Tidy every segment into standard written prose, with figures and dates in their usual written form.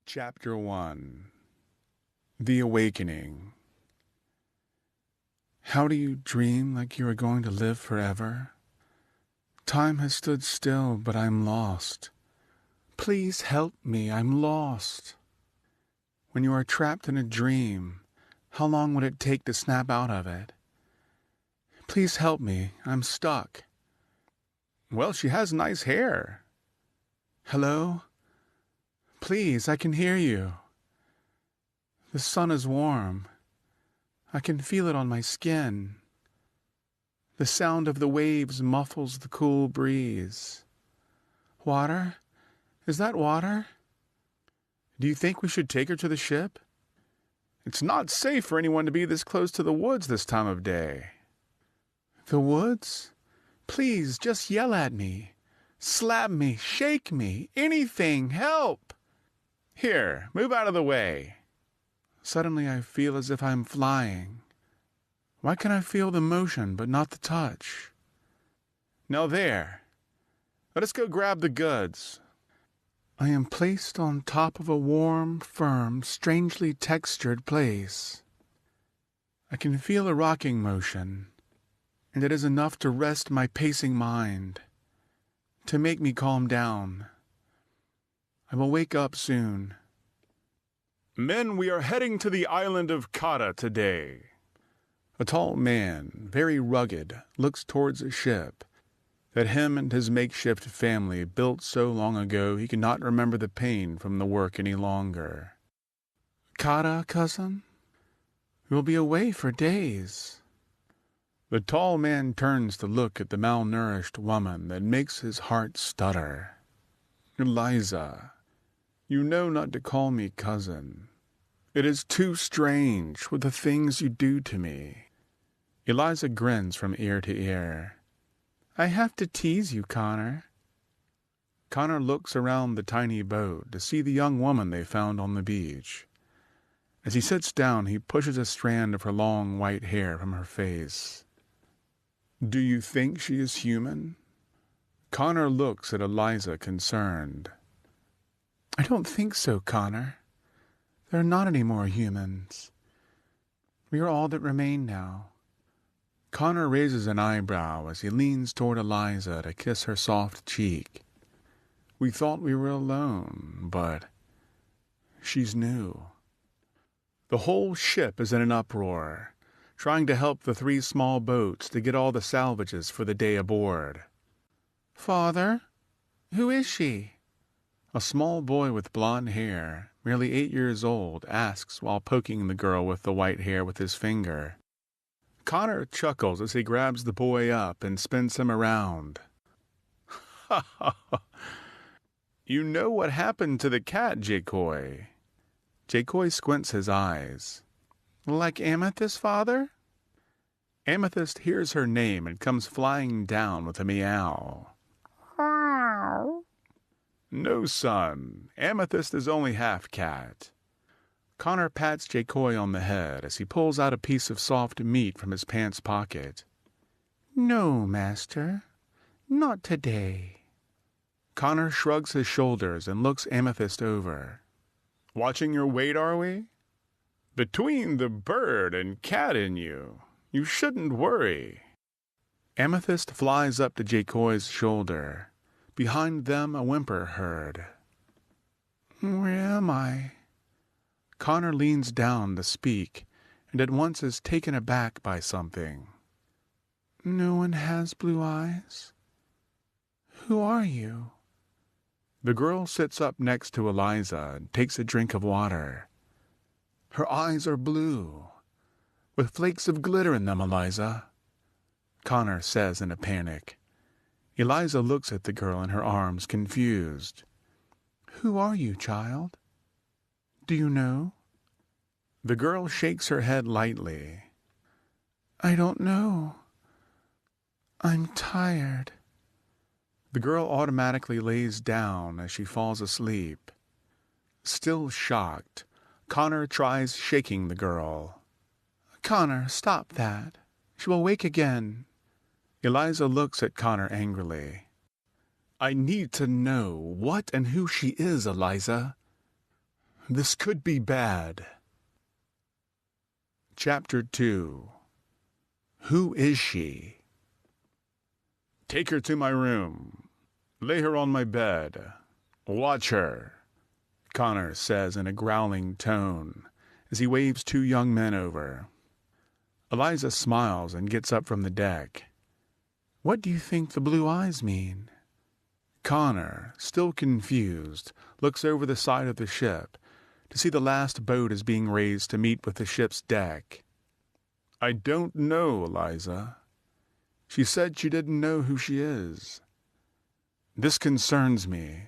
Chapter 1 The Awakening. How do you dream like you are going to live forever? Time has stood still, but I'm lost. Please help me, I'm lost. When you are trapped in a dream, how long would it take to snap out of it? Please help me, I'm stuck. Well, she has nice hair. Hello? Please, I can hear you. The sun is warm. I can feel it on my skin. The sound of the waves muffles the cool breeze. Water? Is that water? Do you think we should take her to the ship? It's not safe for anyone to be this close to the woods this time of day. The woods? Please, just yell at me. Slap me, shake me, anything, help! Here, move out of the way. Suddenly I feel as if I'm flying. Why can I feel the motion but not the touch? Now there. Let us go grab the goods. I am placed on top of a warm, firm, strangely textured place. I can feel a rocking motion, and it is enough to rest my pacing mind, to make me calm down. I will wake up soon. Men, we are heading to the island of Kata today. A tall man, very rugged, looks towards a ship that him and his makeshift family built so long ago he could not remember the pain from the work any longer. Kata, cousin? We'll be away for days. The tall man turns to look at the malnourished woman that makes his heart stutter. Eliza, you know not to call me cousin. It is too strange with the things you do to me. Eliza grins from ear to ear. I have to tease you, Connor. Connor looks around the tiny boat to see the young woman they found on the beach. As he sits down, he pushes a strand of her long white hair from her face. Do you think she is human? Connor looks at Eliza concerned. I don't think so, Connor. There are not any more humans. We are all that remain now. Connor raises an eyebrow as he leans toward Eliza to kiss her soft cheek. We thought we were alone, but she's new. The whole ship is in an uproar, trying to help the 3 small boats to get all the salvages for the day aboard. Father, who is she? A small boy with blonde hair, merely 8 years old, asks while poking the girl with the white hair with his finger. Connor chuckles as he grabs the boy up and spins him around. Ha ha ha! You know what happened to the cat, Jacoy? Jacoy squints his eyes. Like Amethyst, father? Amethyst hears her name and comes flying down with a meow. No, son. Amethyst is only half cat. Connor pats Jacoy on the head as he pulls out a piece of soft meat from his pants pocket. No, master. Not today. Connor shrugs his shoulders and looks Amethyst over. Watching your weight, are we? Between the bird and cat in you, you shouldn't worry. Amethyst flies up to Jacoy's shoulder. Behind them, a whimper heard. Where am I? Connor leans down to speak, and at once is taken aback by something. No one has blue eyes? Who are you? The girl sits up next to Eliza and takes a drink of water. Her eyes are blue, with flakes of glitter in them, Eliza, Connor says in a panic. Eliza looks at the girl in her arms, confused. Who are you, child? Do you know? The girl shakes her head lightly. I don't know. I'm tired. The girl automatically lays down as she falls asleep. Still shocked, Connor tries shaking the girl. Connor, stop that. She will wake again. Eliza looks at Connor angrily. I need to know what and who she is, Eliza. This could be bad. Chapter 2. Who is she? Take her to my room. Lay her on my bed. Watch her, Connor says in a growling tone as he waves two young men over. Eliza smiles and gets up from the deck. What do you think the blue eyes mean? Connor, still confused, looks over the side of the ship to see the last boat is being raised to meet with the ship's deck. I don't know, Eliza. She said she didn't know who she is. This concerns me.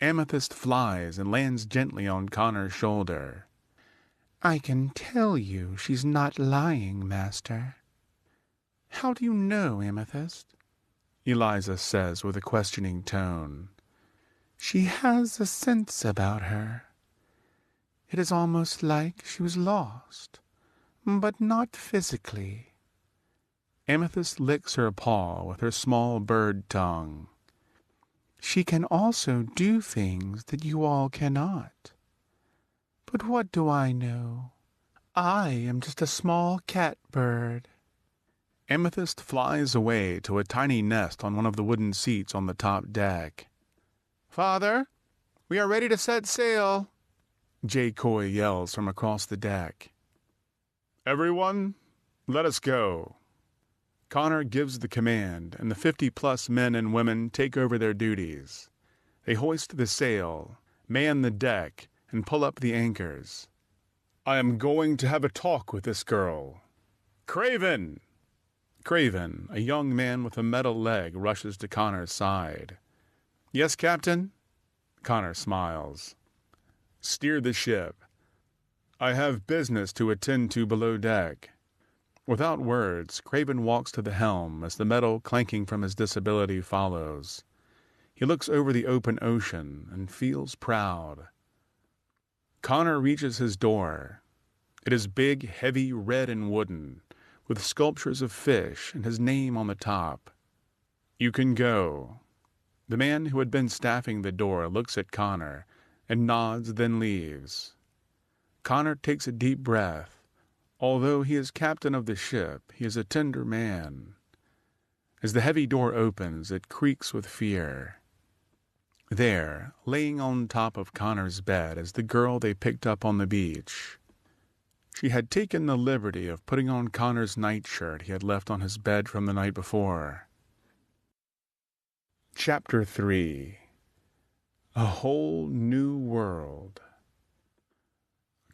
Amethyst flies and lands gently on Connor's shoulder. I can tell you she's not lying, Master. How do you know, Amethyst? Eliza says with a questioning tone. She has a sense about her. It is almost like she was lost, but not physically. Amethyst licks her paw with her small bird tongue. She can also do things that you all cannot. But what do I know? I am just a small catbird. Amethyst flies away to a tiny nest on one of the wooden seats on the top deck. Father, we are ready to set sail, Jay Coy yells from across the deck. Everyone, let us go. Connor gives the command, and the 50-plus men and women take over their duties. They hoist the sail, man the deck, and pull up the anchors. I am going to have a talk with this girl. Craven! Craven, a young man with a metal leg, rushes to Connor's side. Yes, Captain? Connor smiles. Steer the ship. I have business to attend to below deck. Without words, Craven walks to the helm as the metal clanking from his disability follows. He looks over the open ocean and feels proud. Connor reaches his door. It is big, heavy, red and wooden, with sculptures of fish and his name on the top. You can go. The man who had been staffing the door looks at Connor and nods, then leaves. Connor takes a deep breath. Although he is captain of the ship, he is a tender man. As the heavy door opens, it creaks with fear. There, laying on top of Connor's bed, is the girl they picked up on the beach. She had taken the liberty of putting on Connor's nightshirt he had left on his bed from the night before. Chapter 3. A Whole New World.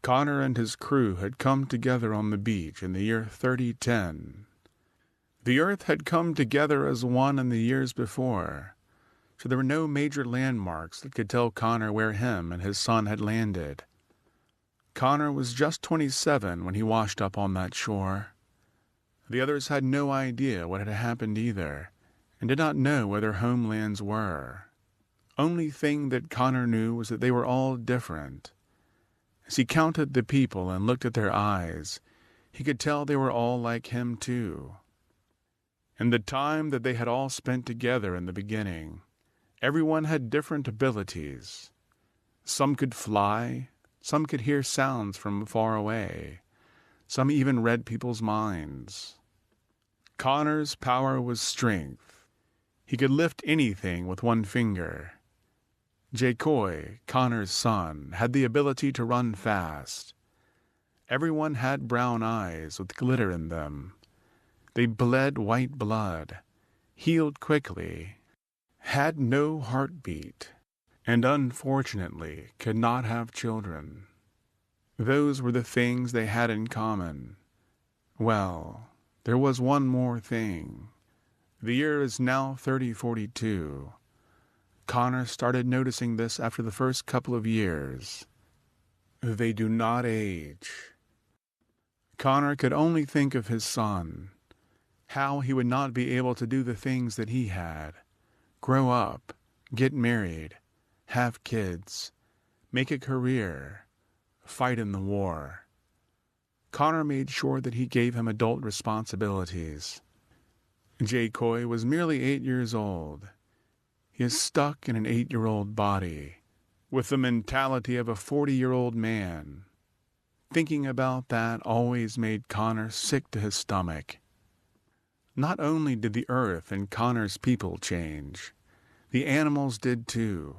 Connor and his crew had come together on the beach in the year 3010. The Earth had come together as one in the years before, so there were no major landmarks that could tell Connor where him and his son had landed. Connor was just 27 when he washed up on that shore. The others had no idea what had happened either, and did not know where their homelands were. Only thing that Connor knew was that they were all different. As he counted the people and looked at their eyes, he could tell they were all like him too. In the time that they had all spent together in the beginning, everyone had different abilities. Some could fly, some could hear sounds from far away, some even read people's minds. Connor's power was strength. He could lift anything with one finger. Jacoy, Connor's son, had the ability to run fast. Everyone had brown eyes with glitter in them. They bled white blood, healed quickly, had no heartbeat, and unfortunately could not have children. Those were the things they had in common. Well, there was one more thing. The year is now 3042. Connor started noticing this after the first couple of years. They do not age. Connor could only think of his son, how he would not be able to do the things that he had, grow up, get married, have kids, make a career, fight in the war. Connor made sure that he gave him adult responsibilities. Jacoy was merely 8 years old. He is stuck in an 8-year-old body, with the mentality of a 40-year-old man. Thinking about that always made Connor sick to his stomach. Not only did the earth and Connor's people change, the animals did too.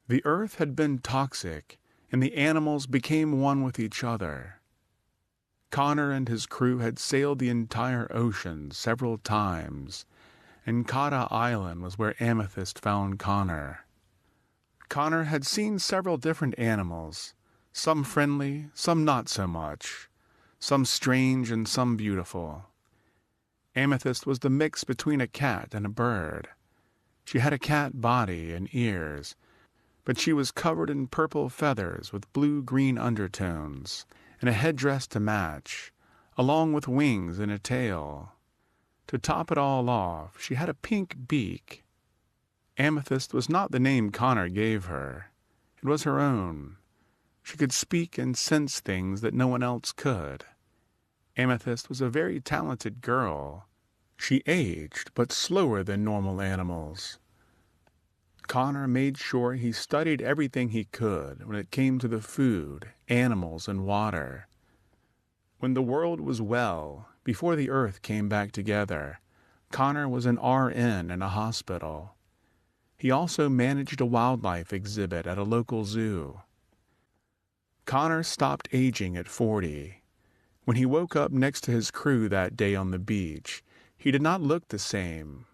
The earth had been toxic, and the animals became one with each other. Connor and his crew had sailed the entire ocean several times, and Kata Island was where Amethyst found Connor. Connor had seen several different animals, some friendly, some not so much, some strange and some beautiful. Amethyst was the mix between a cat and a bird. She had a cat body and ears, but she was covered in purple feathers with blue-green undertones, and a headdress to match, along with wings and a tail. To top it all off, she had a pink beak. Amethyst was not the name Connor gave her. It was her own. She could speak and sense things that no one else could. Amethyst was a very talented girl. She aged, but slower than normal animals. Connor made sure he studied everything he could when it came to the food, animals, and water. When the world was well, before the earth came back together, Connor was an RN in a hospital. He also managed a wildlife exhibit at a local zoo. Connor stopped aging at 40. When he woke up next to his crew that day on the beach, he did not look the same.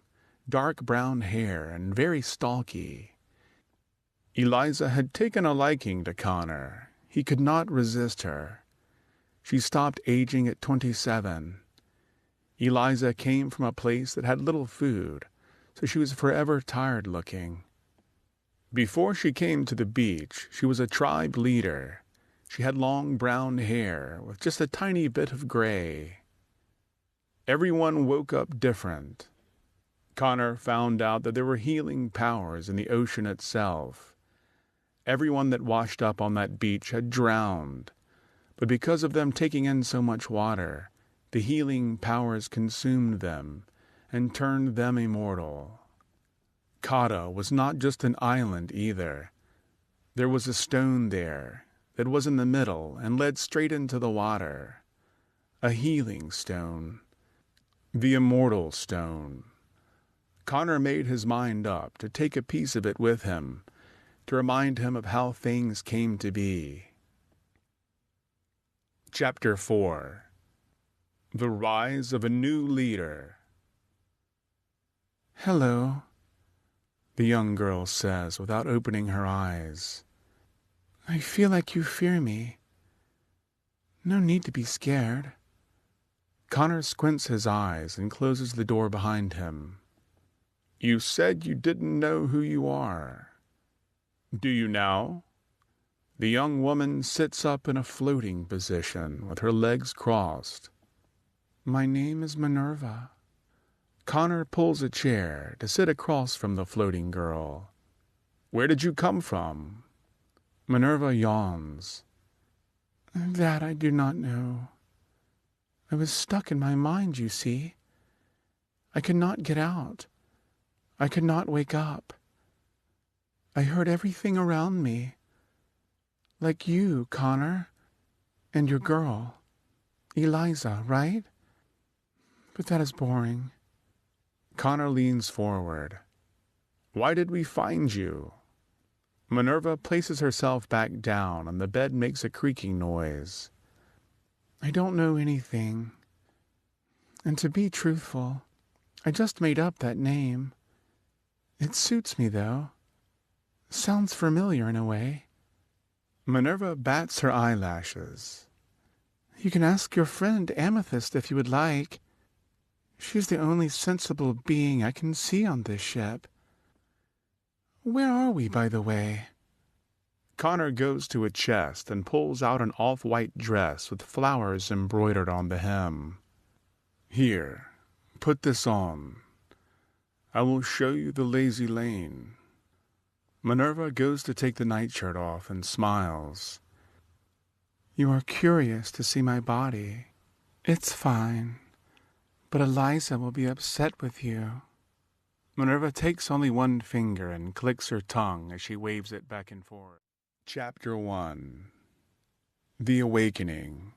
Dark brown hair and very stalky. Eliza had taken a liking to Connor. He could not resist her. She stopped aging at 27. Eliza came from a place that had little food, so she was forever tired-looking. Before she came to the beach, she was a tribe leader. She had long brown hair with just a tiny bit of gray. Everyone woke up different. Connor found out that there were healing powers in the ocean itself. Everyone that washed up on that beach had drowned, but because of them taking in so much water, the healing powers consumed them and turned them immortal. Kata was not just an island either. There was a stone there that was in the middle and led straight into the water. A healing stone. The Immortal Stone. Connor made his mind up to take a piece of it with him, to remind him of how things came to be. Chapter 4. The Rise of a New Leader. "Hello," the young girl says without opening her eyes. "I feel like you fear me. No need to be scared." Connor squints his eyes and closes the door behind him. "You said you didn't know who you are. Do you now?" The young woman sits up in a floating position with her legs crossed. "My name is Minerva." Connor pulls a chair to sit across from the floating girl. "Where did you come from?" Minerva yawns. "That I do not know. I was stuck in my mind, you see. I could not get out. I could not wake up. I heard everything around me. Like you, Connor, and your girl, Eliza, right? But that is boring." Connor leans forward. "Why did we find you?" Minerva places herself back down and the bed makes a creaking noise. "I don't know anything. And to be truthful, I just made up that name. It suits me, though. Sounds familiar in a way." Minerva bats her eyelashes. "You can ask your friend Amethyst if you would like. She's the only sensible being I can see on this ship. Where are we, by the way?" Connor goes to a chest and pulls out an off-white dress with flowers embroidered on the hem. "Here, put this on. I will show you the lazy lane." Minerva goes to take the nightshirt off and smiles. "You are curious to see my body. It's fine, but Eliza will be upset with you." Minerva takes only one finger and clicks her tongue as she waves it back and forth. Chapter 1. The Awakening.